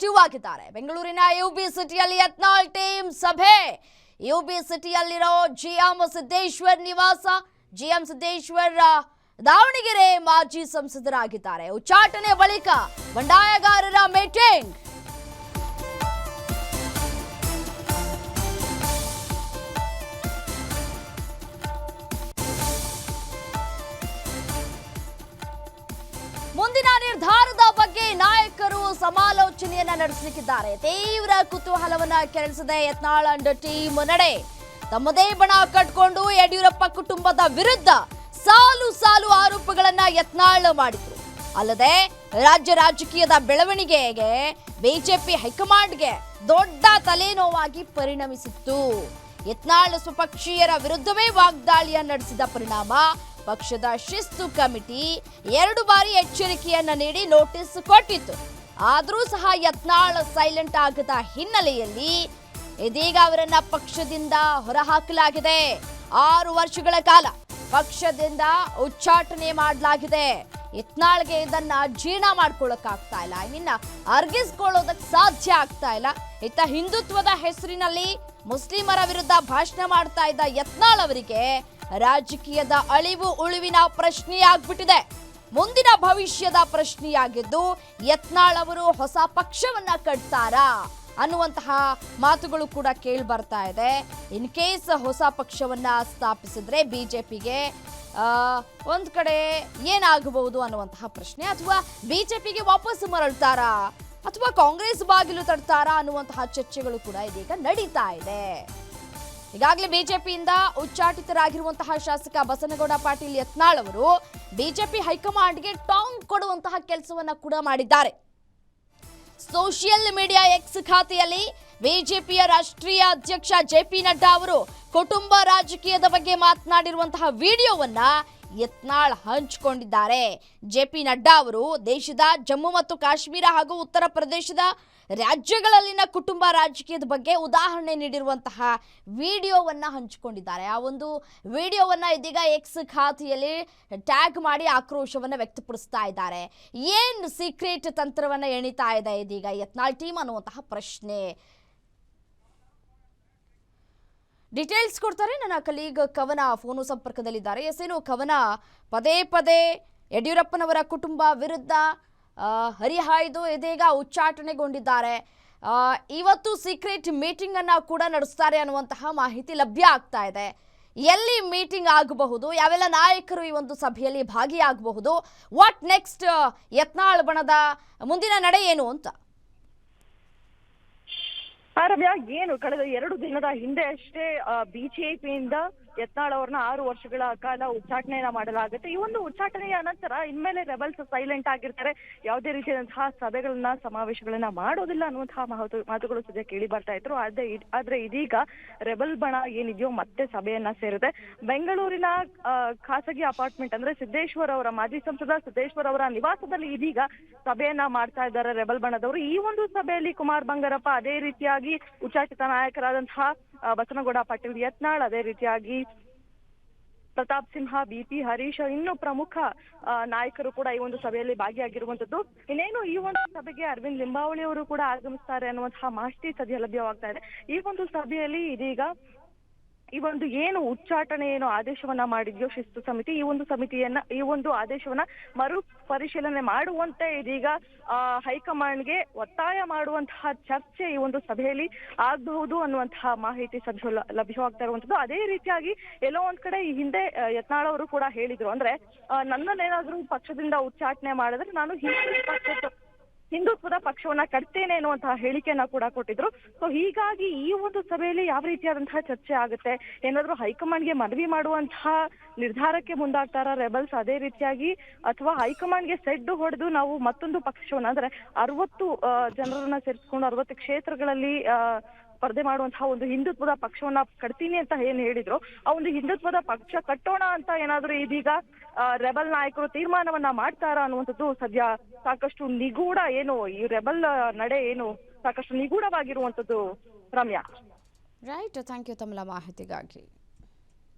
Active ಆಗಿದ್ದಾರೆ. ಬೆಂಗಳೂರಿನ UB ಸಿಟಿಯಲ್ಲಿ ಯತ್ನಾಳ್ ಟೀಮ್ ಸಭೆ. ಯುಬಿ ಸಿಟಿಯಲ್ಲಿರೋ ಜಿಎಂ ಸಿದ್ದೇಶ್ವರ್ ನಿವಾಸ. ಜಿಎಂ ಸಿದ್ದೇಶ್ವರ್ ದಾವಣಗೆರೆ ಮಾಜಿ ಸಂಸದರಾಗಿದ್ದಾರೆ. ಉಚ್ಚಾಟನೆ ಬಳಿಕ ಬಂಡಾಯಗಾರರ ಮೀಟಿಂಗ್. ಮುಂದಿನ ನಿರ್ಧಾರದ ಬಗ್ಗೆ ನಾಯಕರು ಸಮಾಲೋಚನೆಯನ್ನ ನಡೆಸಲಿಕ್ಕಿದ್ದಾರೆ. ತೀವ್ರ ಕುತೂಹಲವನ್ನ ಕೆರಳಿಸಿದೆ ಯತ್ನಾಳ್ ಅಂಡ್ ಟೀಮ್ ನಡೆ. ತಮ್ಮದೇ ಬಣ ಕಟ್ಕೊಂಡು ಯಡಿಯೂರಪ್ಪ ಕುಟುಂಬದ ವಿರುದ್ಧ ಸಾಲು ಸಾಲು ಆರೋಪಗಳನ್ನ ಯತ್ನಾಳ್ ಮಾಡಿದ್ರು. ಅಲ್ಲದೆ ರಾಜ್ಯ ರಾಜಕೀಯದ ಬೆಳವಣಿಗೆಗೆ ಬಿಜೆಪಿ ಹೈಕಮಾಂಡ್ಗೆ ದೊಡ್ಡ ತಲೆನೋವಾಗಿ ಪರಿಣಮಿಸಿತ್ತು. ಯತ್ನಾಳ್ ಸ್ವಪಕ್ಷೀಯರ ವಿರುದ್ಧವೇ ವಾಗ್ದಾಳಿಯ ನಡೆಸಿದ ಪರಿಣಾಮ ಪಕ್ಷದ ಶಿಸ್ತು ಕಮಿಟಿ 2 ಬಾರಿ ಎಚ್ಚರಿಕೆಯನ್ನ ನೀಡಿ ನೋಟಿಸ್ ಕೊಟ್ಟಿತ್ತು. ಆದರೂ ಸಹ ಯತ್ನಾಳ್ ಸೈಲೆಂಟ್ ಆಗದ ಹಿನ್ನೆಲೆಯಲ್ಲಿ ಇದೀಗ ಅವರನ್ನ ಪಕ್ಷದಿಂದ ಹೊರಹಾಕಲಾಗಿದೆ. 6 ವರ್ಷಗಳ ಕಾಲ ಪಕ್ಷದಿಂದ ಉಚ್ಚಾಟನೆ ಮಾಡಲಾಗಿದೆ. ಯತ್ನಾಳ್ಗೆ ಇದನ್ನ ಜೀರ್ಣ ಮಾಡ್ಕೊಳ್ಳೋಕ್ಕಾಗ್ತಾ ಇಲ್ಲ. ಅರ್ಗಿಸ್ಕೊಳ್ಳೋದಕ್ಕೆ ಸಾಧ್ಯ ಆಗ್ತಾ ಇಲ್ಲ. ಇತ್ತ ಹಿಂದುತ್ವದ ಹೆಸರಿನಲ್ಲಿ ಮುಸ್ಲಿಮರ ವಿರುದ್ಧ ಭಾಷಣ ಮಾಡ್ತಾ ಇದ್ದ ಯತ್ನಾಳ್ ಅವರಿಗೆ ರಾಜಕೀಯದ ಅಳಿವು ಉಳಿವಿನ ಪ್ರಶ್ನೆಯಾಗ್ಬಿಟ್ಟಿದೆ. ಮುಂದಿನ ಭವಿಷ್ಯದ ಪ್ರಶ್ನೆಯಾಗಿದ್ದು ಯತ್ನಾಳ್ ಅವರು ಹೊಸ ಪಕ್ಷವನ್ನ ಕಟ್ತಾರಾ ಅನ್ನುವಂತಹ ಮಾತುಗಳು ಕೂಡ ಕೇಳಿ ಬರ್ತಾ ಇದೆ. ಇನ್ ಕೇಸ್ ಹೊಸ ಪಕ್ಷವನ್ನ ಸ್ಥಾಪಿಸಿದ್ರೆ ಬಿಜೆಪಿಗೆ ಒಂದ್ ಕಡೆ ಏನಾಗಬಹುದು ಅನ್ನುವಂತಹ ಪ್ರಶ್ನೆ, ಅಥವಾ ಬಿಜೆಪಿಗೆ ವಾಪಸ್ ಮರಳ್ತಾರಾ ಅಥವಾ ಕಾಂಗ್ರೆಸ್ ಬಾಗಿಲು ತಡ್ತಾರಾ ಅನ್ನುವಂತಹ ಚರ್ಚೆಗಳು ಕೂಡ ಇದೀಗ ನಡೀತಾ ಇದೆ. ಈಗಾಗಲೇ ಬಿಜೆಪಿಯಿಂದ ಉಚ್ಚಾಟಿತರಾಗಿರುವಂತಹ ಶಾಸಕ ಬಸನಗೌಡ ಪಾಟೀಲ್ ಯತ್ನಾಳ್ ಅವರು ಬಿಜೆಪಿ ಹೈಕಮಾಂಡ್ಗೆ ಟಾಂಗ್ ಕೊಡುವಂತಹ ಕೆಲಸವನ್ನ ಕೂಡ ಮಾಡಿದ್ದಾರೆ. ಸೋಷಿಯಲ್ ಮೀಡಿಯಾ ಎಕ್ಸ್ ಖಾತೆಯಲ್ಲಿ ಬಿಜೆಪಿಯ ರಾಷ್ಟ್ರೀಯ ಅಧ್ಯಕ್ಷ ಜೆಪಿ ನಡ್ಡಾ ಅವರು ಕುಟುಂಬ ರಾಜಕೀಯದ ಬಗ್ಗೆ ಮಾತನಾಡಿರುವಂತಹ ವಿಡಿಯೋವನ್ನ ಯತ್ನಾಳ್ ಹಂಚಿಕೊಂಡಿದ್ದಾರೆ. ಜೆಪಿ ನಡ್ಡಾ ಅವರು ದೇಶದ ಜಮ್ಮು ಮತ್ತು ಕಾಶ್ಮೀರ ಹಾಗೂ ಉತ್ತರ ಪ್ರದೇಶದ ರಾಜ್ಯಗಳಲ್ಲಿನ ಕುಟುಂಬ ರಾಜಕೀಯದ ಬಗ್ಗೆ ಉದಾಹರಣೆ ನೀಡಿರುವಂತಹ ವಿಡಿಯೋವನ್ನ ಹಂಚಿಕೊಂಡಿದ್ದಾರೆ. ಆ ಒಂದು ವಿಡಿಯೋವನ್ನ ಇದೀಗ ಎಕ್ಸ್ ಖಾತೆಯಲ್ಲಿ ಟ್ಯಾಗ್ ಮಾಡಿ ಆಕ್ರೋಶವನ್ನ ವ್ಯಕ್ತಪಡಿಸ್ತಾ ಇದ್ದಾರೆ. ಏನ್ ಸೀಕ್ರೆಟ್ ತಂತ್ರವನ್ನ ಎಣಿತಾ ಇದೆ ಇದೀಗ ಯತ್ನಾಳ್ ಟೀಮ್ ಅನ್ನುವಂತಹ ಪ್ರಶ್ನೆ. ಡೀಟೇಲ್ಸ್ ಕೊಡ್ತಾರೆ ನನ್ನ ಕಲೀಗ್ ಕವನ ಫೋನು ಸಂಪರ್ಕದಲ್ಲಿದ್ದಾರೆ. ಎಸೇನು ಕವನ, ಪದೇ ಪದೇ ಯಡಿಯೂರಪ್ಪನವರ ಕುಟುಂಬ ವಿರುದ್ಧ ಹರಿಹಾಯ್ದು ಇದೀಗ ಉಚ್ಚಾಟನೆಗೊಂಡಿದ್ದಾರೆ. ಇವತ್ತು ಸೀಕ್ರೆಟ್ ಮೀಟಿಂಗ್ ಅನ್ನ ಕೂಡ ನಡೆಸ್ತಾರೆ ಅನ್ನುವಂತಹ ಮಾಹಿತಿ ಲಭ್ಯ ಆಗ್ತಾ ಇದೆ. ಎಲ್ಲಿ ಮೀಟಿಂಗ್ ಆಗಬಹುದು, ಯಾವೆಲ್ಲ ನಾಯಕರು ಈ ಒಂದು ಸಭೆಯಲ್ಲಿ ಭಾಗಿಯಾಗಬಹುದು, ವಾಟ್ ನೆಕ್ಸ್ಟ್, ಯತ್ನಾಳ್ ಬಣದ ಮುಂದಿನ ನಡೆ ಏನು ಅಂತ? ರಮ್ಯಾ, ಏನು ಕಳೆದ 2 ದಿನದ ಹಿಂದೆ ಅಷ್ಟೇ ಬಿಜೆಪಿಯಿಂದ ಯತ್ನಾಳ್ ಅವ್ರನ್ನ 6 ವರ್ಷಗಳ ಕಾಲ ಉಚ್ಚಾಟನೆಯನ್ನ ಮಾಡಲಾಗುತ್ತೆ. ಈ ಒಂದು ಉಚ್ಚಾಟನೆಯ ನಂತರ ಇನ್ಮೇಲೆ ರೆಬಲ್ಸ್ ಸೈಲೆಂಟ್ ಆಗಿರ್ತಾರೆ, ಯಾವುದೇ ರೀತಿಯಾದಂತಹ ಸಭೆಗಳನ್ನ ಸಮಾವೇಶಗಳನ್ನ ಮಾಡೋದಿಲ್ಲ ಅನ್ನುವಂತಹ ಮಾತುಗಳು ಸದ್ಯ ಕೇಳಿ ಬರ್ತಾ ಇದ್ರು. ಆದ್ರೆ ಇದೀಗ ರೆಬಲ್ ಬಣ ಏನಿದೆಯೋ ಮತ್ತೆ ಸಭೆಯನ್ನ ಸೇರಿದೆ. ಬೆಂಗಳೂರಿನ ಖಾಸಗಿ ಅಪಾರ್ಟ್ಮೆಂಟ್ ಅಂದ್ರೆ ಸಿದ್ದೇಶ್ವರ್ ಅವರ ಮಾಜಿ ಸಂಸದ ಸಿದ್ದೇಶ್ವರ್ ಅವರ ನಿವಾಸದಲ್ಲಿ ಇದೀಗ ಸಭೆಯನ್ನ ಮಾಡ್ತಾ ಇದ್ದಾರೆ ರೆಬಲ್ ಬಣದವರು. ಈ ಒಂದು ಸಭೆಯಲ್ಲಿ ಕುಮಾರ್ ಬಂಗಾರಪ್ಪ, ಅದೇ ರೀತಿಯಾಗಿ ಉಚ್ಚಾಟಿತ ನಾಯಕರಾದಂತಹ ಬಸನಗೌಡ ಪಾಟೀಲ್ ಯತ್ನಾಳ್, ಅದೇ ರೀತಿಯಾಗಿ ಪ್ರತಾಪ್ ಸಿಂಹ, ಬಿಪಿ ಹರೀಶ್, ಇನ್ನು ಪ್ರಮುಖ ನಾಯಕರು ಕೂಡ ಈ ಒಂದು ಸಭೆಯಲ್ಲಿ ಭಾಗಿಯಾಗಿರುವಂತದ್ದು. ಇನ್ನೇನು ಈ ಒಂದು ಸಭೆಗೆ ಅರವಿಂದ್ ಲಿಂಬಾವಳಿ ಅವರು ಕೂಡ ಆಗಮಿಸ್ತಾರೆ ಅನ್ನುವಂತಹ ಮಾಹಿತಿ ಸದ್ಯ ಲಭ್ಯವಾಗ್ತಾ ಇದೆ. ಈ ಒಂದು ಸಭೆಯಲ್ಲಿ ಇದೀಗ ಈ ಒಂದು ಏನು ಉಚ್ಚಾಟನೆ ಏನು ಆದೇಶವನ್ನ ಮಾಡಿದ್ಯೋ ಶಿಸ್ತು ಸಮಿತಿ, ಈ ಒಂದು ಆದೇಶವನ್ನ ಮರು ಪರಿಶೀಲನೆ ಮಾಡುವಂತೆ ಇದೀಗ ಹೈಕಮಾಂಡ್ಗೆ ಒತ್ತಾಯ ಮಾಡುವಂತಹ ಚರ್ಚೆ ಈ ಒಂದು ಸಭೆಯಲ್ಲಿ ಆಗಬಹುದು ಅನ್ನುವಂತಹ ಮಾಹಿತಿ ಸದ್ಯ ಲಭ್ಯವಾಗ್ತಾ ಇರುವಂತದ್ದು. ಅದೇ ರೀತಿಯಾಗಿ ಎಲ್ಲೋ ಒಂದ್ ಕಡೆ ಈ ಹಿಂದೆ ಯತ್ನಾಳ್ ಅವರು ಕೂಡ ಹೇಳಿದ್ರು, ಅಂದ್ರೆ ನನ್ನನ್ನೇನಾದ್ರೂ ಪಕ್ಷದಿಂದ ಉಚ್ಚಾಟನೆ ಮಾಡಿದ್ರೆ ನಾನು ಹಿಂದುತ್ವದ ಪಕ್ಷವನ್ನ ಕಟ್ತೇನೆ ಅನ್ನುವಂತಹ ಹೇಳಿಕೆಯನ್ನ ಕೂಡ ಕೊಟ್ಟಿದ್ರು. ಸೊ ಹೀಗಾಗಿ ಈ ಒಂದು ಸಭೆಯಲ್ಲಿ ಯಾವ ರೀತಿಯಾದಂತಹ ಚರ್ಚೆ ಆಗುತ್ತೆ, ಏನಾದ್ರೂ ಹೈಕಮಾಂಡ್ಗೆ ಮನವಿ ಮಾಡುವಂತಹ ನಿರ್ಧಾರಕ್ಕೆ ಮುಂದಾಗ್ತಾರ ರೆಬಲ್ಸ್, ಅದೇ ರೀತಿಯಾಗಿ ಅಥವಾ ಹೈಕಮಾಂಡ್ಗೆ ಸೆಡ್ಡು ಹೊಡೆದು ನಾವು ಮತ್ತೊಂದು ಪಕ್ಷವನ್ನ ಅಂದ್ರೆ 60 ಜನರನ್ನ ಸೇರಿಸ್ಕೊಂಡು 60 ಕ್ಷೇತ್ರಗಳಲ್ಲಿ ಸ್ಪರ್ಧೆ ಮಾಡುವಂತಹ ಒಂದು ಹಿಂದುತ್ವದ ಪಕ್ಷವನ್ನ ಕಟ್ತೀನಿ ಅಂತ ಏನ್ ಹೇಳಿದ್ರು, ಆ ಒಂದು ಹಿಂದುತ್ವದ ಪಕ್ಷ ಕಟ್ಟೋಣ ಅಂತ ಏನಾದ್ರೂ ಇದೀಗ ರೆಬಲ್ ನಾಯಕರು ತೀರ್ಮಾನವನ್ನ ಮಾಡ್ತಾರಾ ಅನ್ನುವಂಥದ್ದು ಸದ್ಯ ಸಾಕಷ್ಟು ನಿಗೂಢ, ಏನು ಈ ರೆಬಲ್ ನಡೆ ಏನು ಸಾಕಷ್ಟು ನಿಗೂಢವಾಗಿರುವಂತದ್ದು ರಮ್ಯಾ. ರೈಟ್, ಥ್ಯಾಂಕ್ ಯು ತಮ್ಮ ಮಾಹಿತಿಗಾಗಿ.